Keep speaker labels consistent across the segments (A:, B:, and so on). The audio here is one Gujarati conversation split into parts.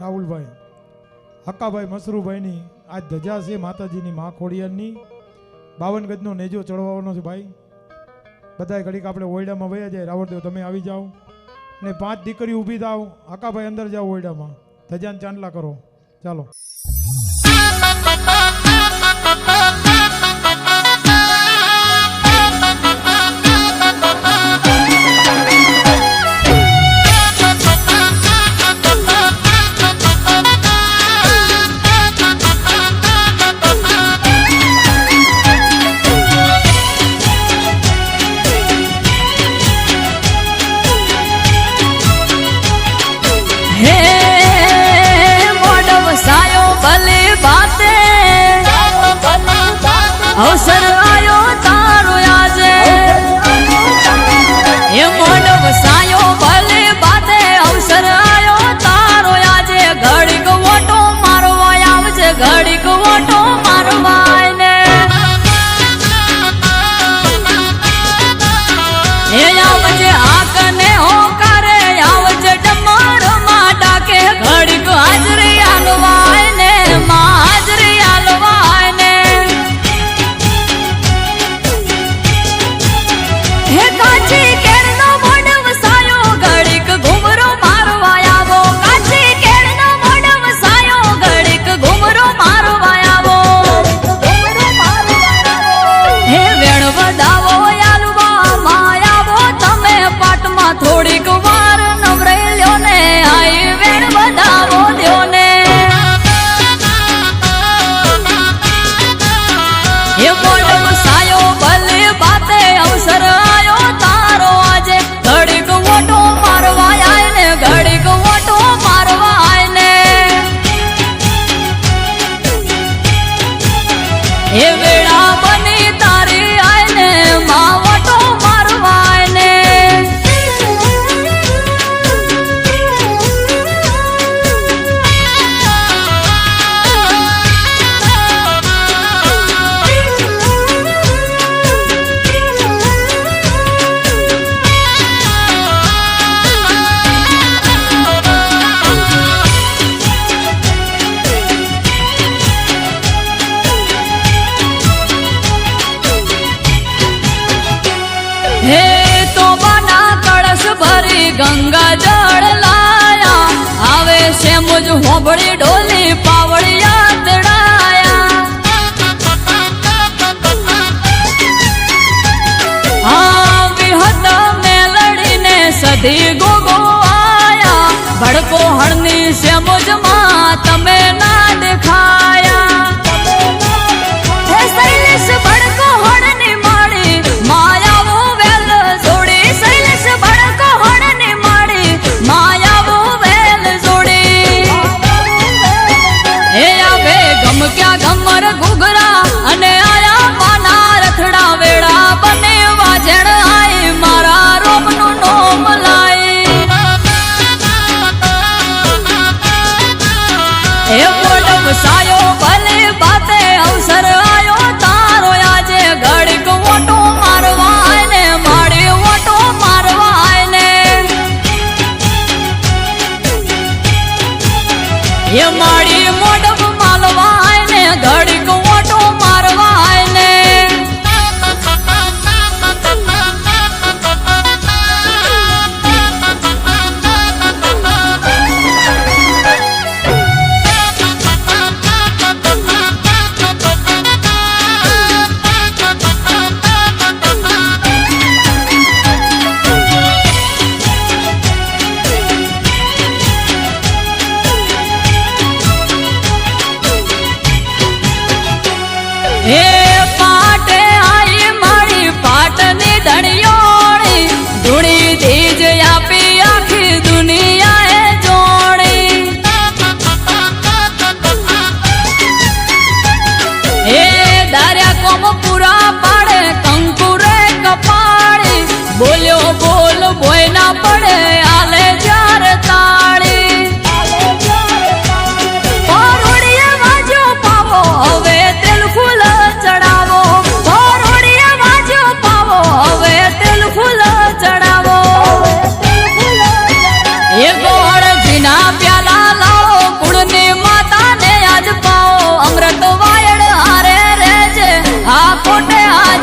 A: રાહુલભાઈ હક્કાભાઈ મસરૂભાઈની આજ ધજા છે માતાજીની મા ખોડિયારની 52 ગજનો નેજો ચડવાનો છે ભાઈ. બધાય ઘડીક આપણે ઓયડામાં વયા જાય. રાવણદેવ તમે આવી જાઓ ને 5 દીકરી ઊભી થાવ. હક્કાભાઈ અંદર જાઓ ઓયડામાં, ધજાને ચાંદલા કરો. ચાલો.
B: अवसर आयो तारो आजे ये मोड़ वसायो भले बाते अवसर आयो तारो आजे घड़ी को वोटो मारवा आवजे घड़ी को वोटो मारवा ने ये आवजे आकने हो करे आवजे डमर माडा के घड़ी को हाजरी आलवाय ने मां हाजरी आलवाय ने हे काची केरनो मोड़ वसायो घड़ीक घुमरो मारवा आवो काची केरनो मोड़ वसायो घड़ीक घुमरो मारवा आवो हे वेण वदावो यालवा मायावो तमे पाटमा थोड़ीक वार नवरेल्यो ने आई वेण वदावो द्यो ने ये मोड़ वसायो भले बाते अवसर आयो तारो आजे घड़ी को वोटो मारवा आए ने घड़ी को वोटो मारवा आए ने ये वेड़ा बनी तारी आए ने मां वोटो मारवा आए ने हे तो बना कलश भरी गंगा जल लाया आवे से मुझ होबड़ी ढोली पावड़िया तड़ाया हाँ विहत में लड़ी ने सधी गोगो आया भड़को हरनी से मुझ माँ तमे ना दिखाया हे शैलेश भड़को हरनी माड़ी माया वो वेल जोड़ी शैलेश भड़को हरनी माड़ी माया वो वेल जोड़ी हे आवे गम क्या गमर घुघरा अने आया माना रथड़ा वेड़ा बने वाजण आई मारा रोमनु नोम लाई हे मोड़ वसायो भले बाते अवसर आयो तारो आजे घड़ी को वोटो मारवा आए ने माड़ी वोटो मारवा आए ने ये माड़ी मोड़ मालवा आए ने घड़ी को वोटो मारवा आए ने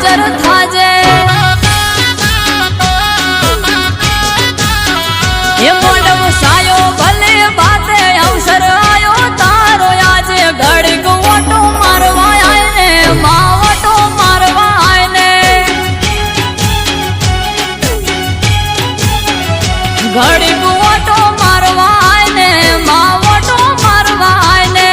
B: હાજર થાજે એ મોડવ સાયો ભલે બાતે અવસર આયો તારો આજે ઘડીક ઓટો મારવા આય ને માવટો મારવા આય ને ઘડીક ઓટો મારવા આય ને માવટો મારવા આય ને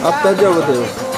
C: આપતા જાઓ બધે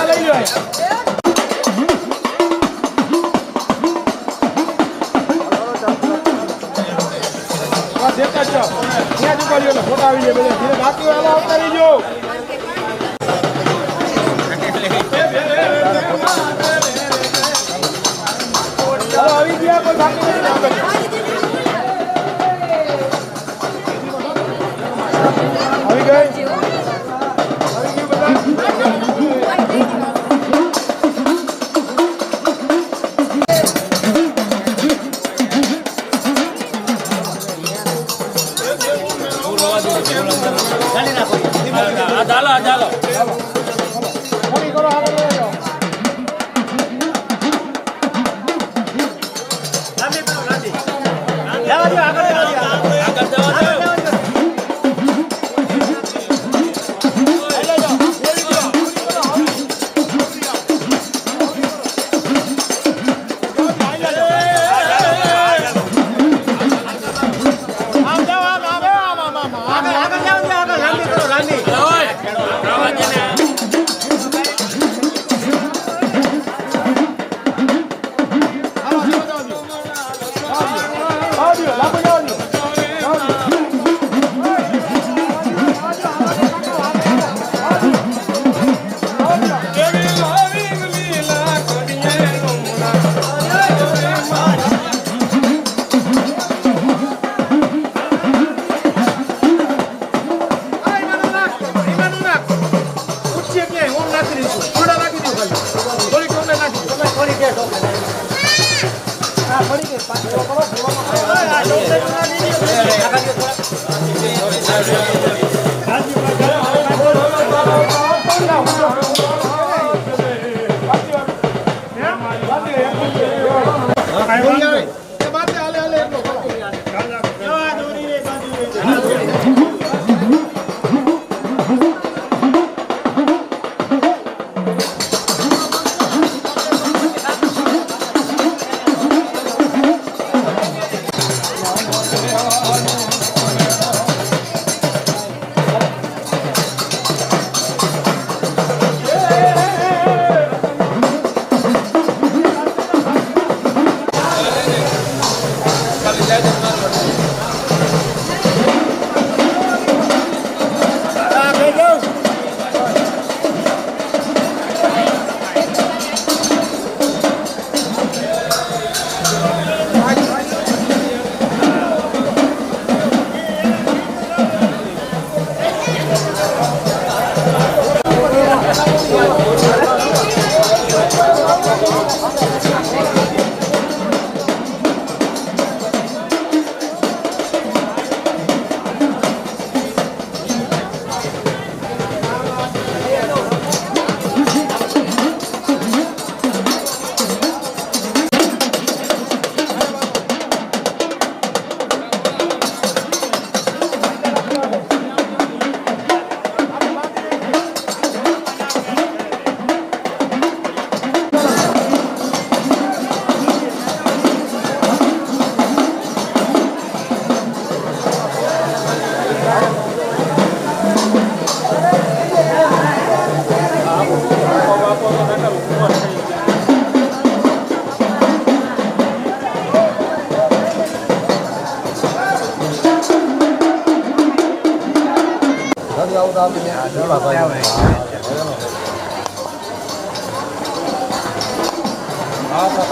A: લઈ લો ત્યાં જ ઉપાડ્યો એટલે ફોટા આવી જાય બધા ધીરે બાકી હાલો આવતા રહીજો ચાલો આવી ગયા કોઈ બાકી નથી આગળ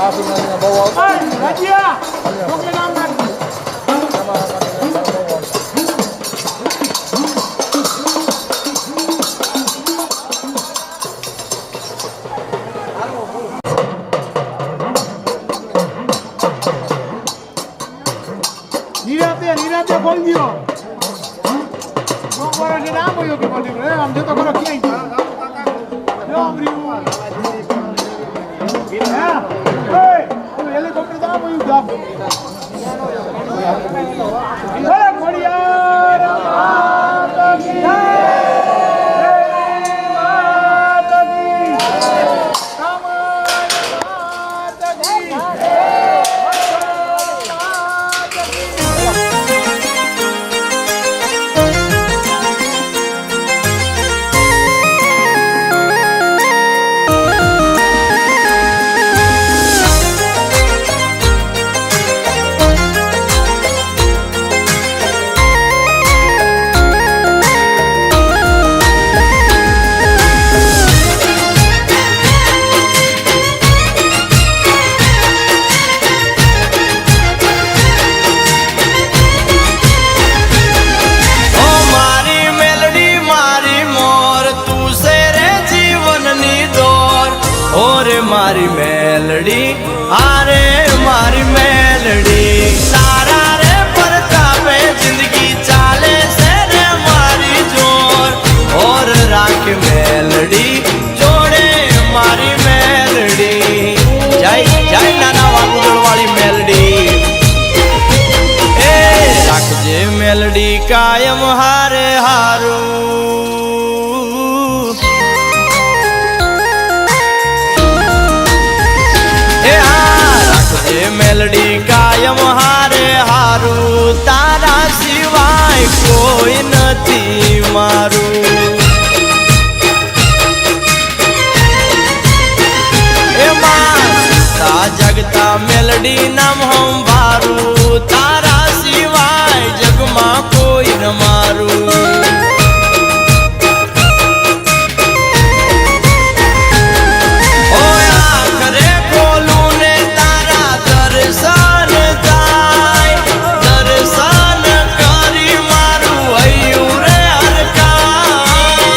A: આવી ગઈ નીરાતે ખોલ દો નોકવાળાને ના બોલ્યો કે બોલ્યો રે આમ જો તો ખરો ક્યાંય જો આમ રીવું હા એ હેલિકોપ્ટર તો આ બોલ્યું જાપ બોલે ખોડિયાર માતા કી જય માતા કી માતા કી
C: હારે હારું એ રાખજે મેલડી કાયમ હારે હારું તારા સિવાય કોઈ નથી મારું જગતા મેલડી નામ હંભારું તારા સિવાય જગમાં કોઈ ન મારું આખરે ખોલું ને તારા દર્શન થાય દર્શન કરી મારું હૈયું રે હરકાય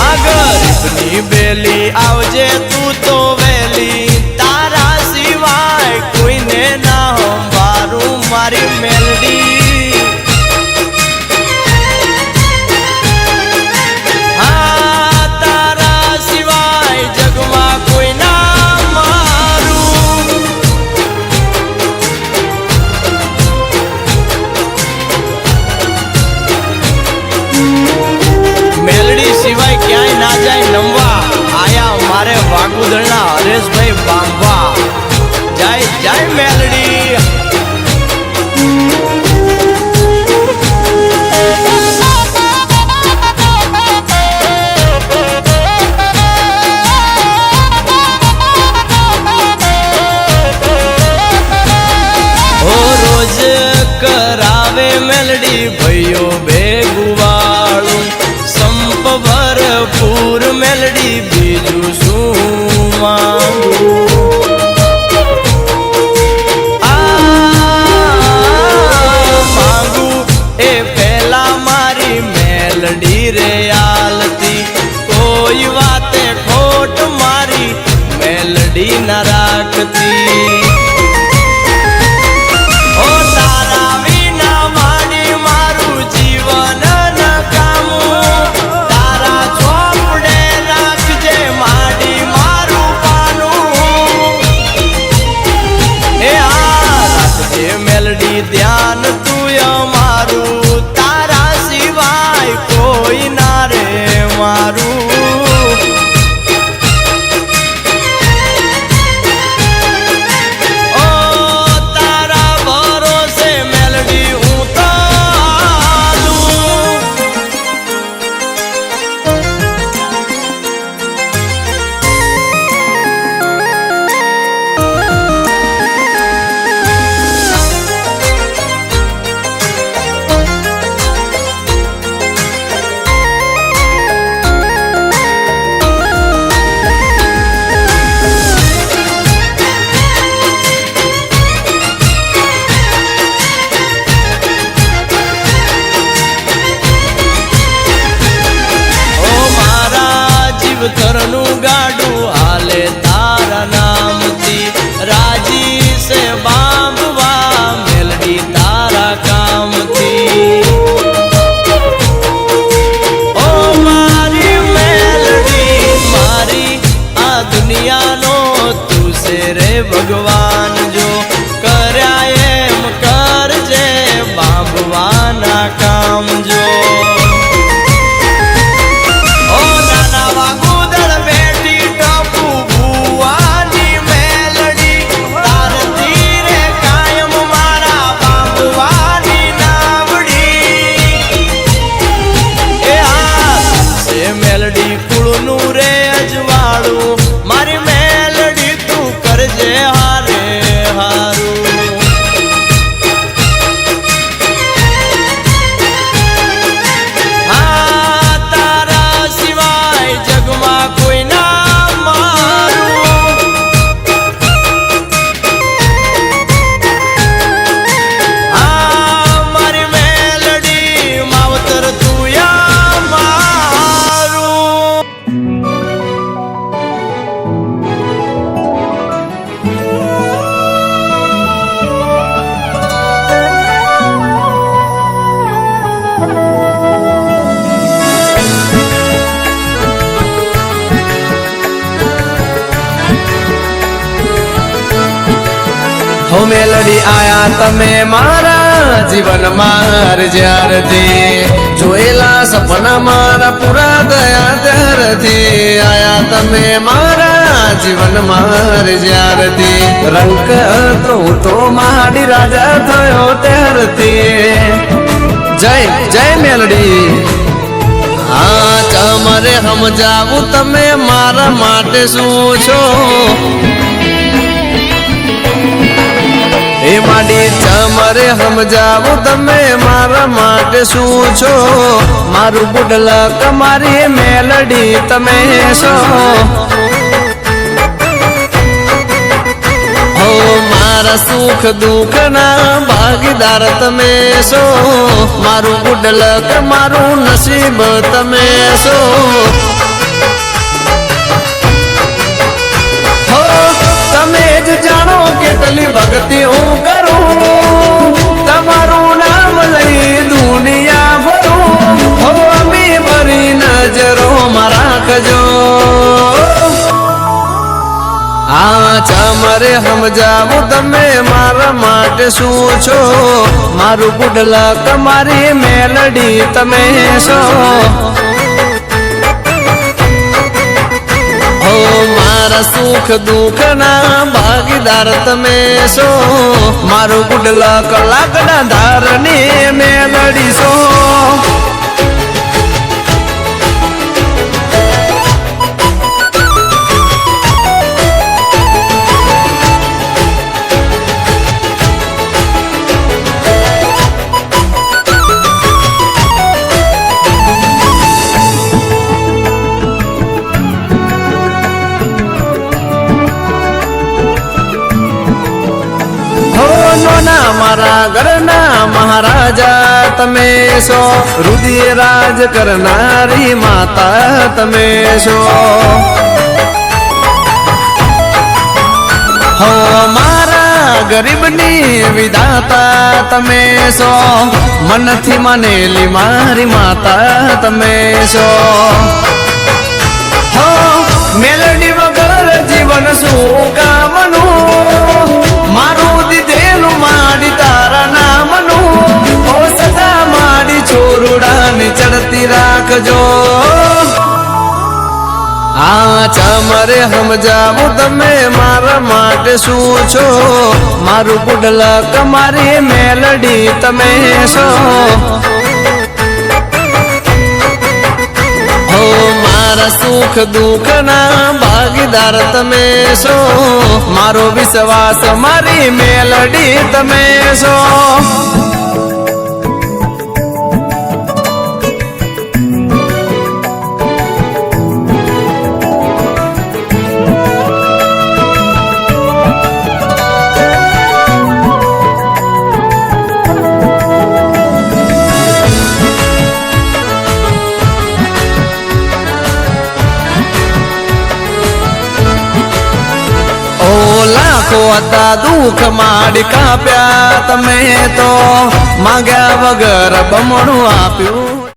C: આગળની બેલી આવજે તું તો તારા સિવાય કોઈને ના હંભારું મારી મેલડી હા તારા સિવાય જગમાં કોઈ ના મારું મેલડી સિવાય ક્યાંય ના જાય નમવા આયા મારે વાગુદળના હરેશભાઈ બાંભા જય જય મેલડી રોજ કરાવે મેલડી ભાઈઓ ભેગુવાળું સંપ ભરપૂર મેલડી બીજું શું માંગુ એ પેલા મારી મેલડી રે આલતી કોઈ વાતે ખોટ મારી મેલડી ના રાખતી ધ્યાન તું અમારું તારા સિવાય કોઈ ના રે મારું ઓ તારા ભરોસે મેલડી હું તો ઘરનું ગાડું હાલે તારા નામથી રાજી સે બાંધવા મેલડી તારા કામથી ઓ મારી મેલડી મારી આ દુનિયાનો તું છે રે ભગવાન જો કર્યા એમ કરજે બાંધવાના કામ જો મેલડી કુળનું રે અજવાળું મારી મેલડી તું કરજે હારે હારું હા તારા સિવાય જગમાં કોઈ ના મારું હા મારી મેલડી માવતર તું હો મેલડી આયા તમે મારા
D: જીવન માર જ્યારથી જોયેલા સપના મારા પૂરા દયા ત્યારથી આયા તમે મારા જીવન માર જ્યારથી રંગ તો માડી રાજા થયો ત્યારથી જય જય મેલડી હા તમારે સમજાવું તમે મારા માટે શું છો એ માડી તમારે સમજાવું તમે મારા માટે શું છો મારું ગુડલક મારી મેલડી તમે છો હો મારા સુખ દુઃખ ના ભાગીદાર તમે છો મારું ગુડલક મારું નસીબ તમે છો હો તમે જ જાણો કેટલી ભક્તિ હું કરું તમારું નામ લઈ દુનિયા ભરું હો અમી ભરી નજરો માં રાખજો આ ચમરે સમજાવું તમે મારા માટે શું છો મારું ગુડલક મારી મેલડી તમે છો હો મારા સુખ દુઃખ ના ભાગીદાર તમે છો મારું ગુડલક લાકડા ધારની મેલડી છો મારા ઘરના મહારાજા તમે છો રુધિર રાજ કરનારી માતા તમે છો હો મારા ગરીબની વિધાતા તમે છો મનથી માનેલી મારી માતા તમે છો હો મેલડી વગર જીવન શું કામનું મારું દીધેલું માડી તારા નામનું ઓ સદા માડી છોરુડાની ચડતી રાખજો આ ચમરે સમજાવું તમે મારા માટે શું છો મારું ગુડલક મારી મેલડી તમે છો હો મારા સુખ દુઃખ ના ભાગીદાર તમે છો મારો વિશ્વાસ મારી મેલડી તમે છો લાખો હતા દુઃખ માડી કાપ્યા તમે તો માંગ્યા વગર બમણું આપ્યું